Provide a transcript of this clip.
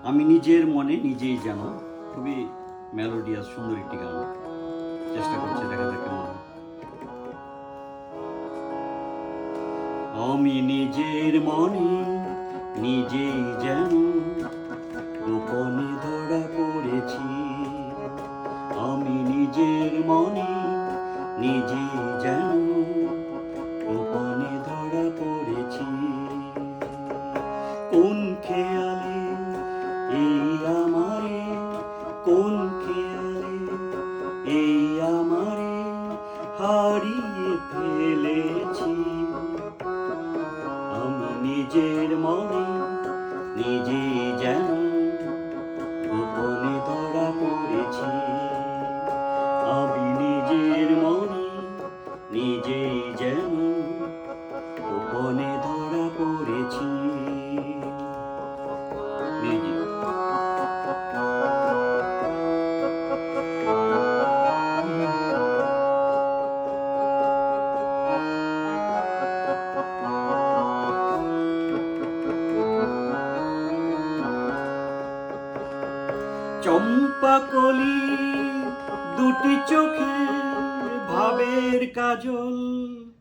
আমি নিজের মনে নিজেই জানো, খুবই মেলোডিয়াস সুন্দর একটি গান। চেষ্টা করছি, দেখা যাক কেমন হয়। আমি নিজের মনে নিজেই যেন গোপনে ধরা পড়েছি। আমি নিজের মনে নিজেই যেন গোপনে ধরা পড়েছি। কোন খেয়ালে এই আমারে, কোন খেয়ালে এই আমারে হারিয়ে ফেলেছি। আমি নিজের মনে নিজেই যেন গোপনে ধরা পড়েছি। আমি নিজের মনে নিজেই যেন গোপনে ধরা পড়েছি। চম্পা কলি দুটি চোখে ভাবের কাজল,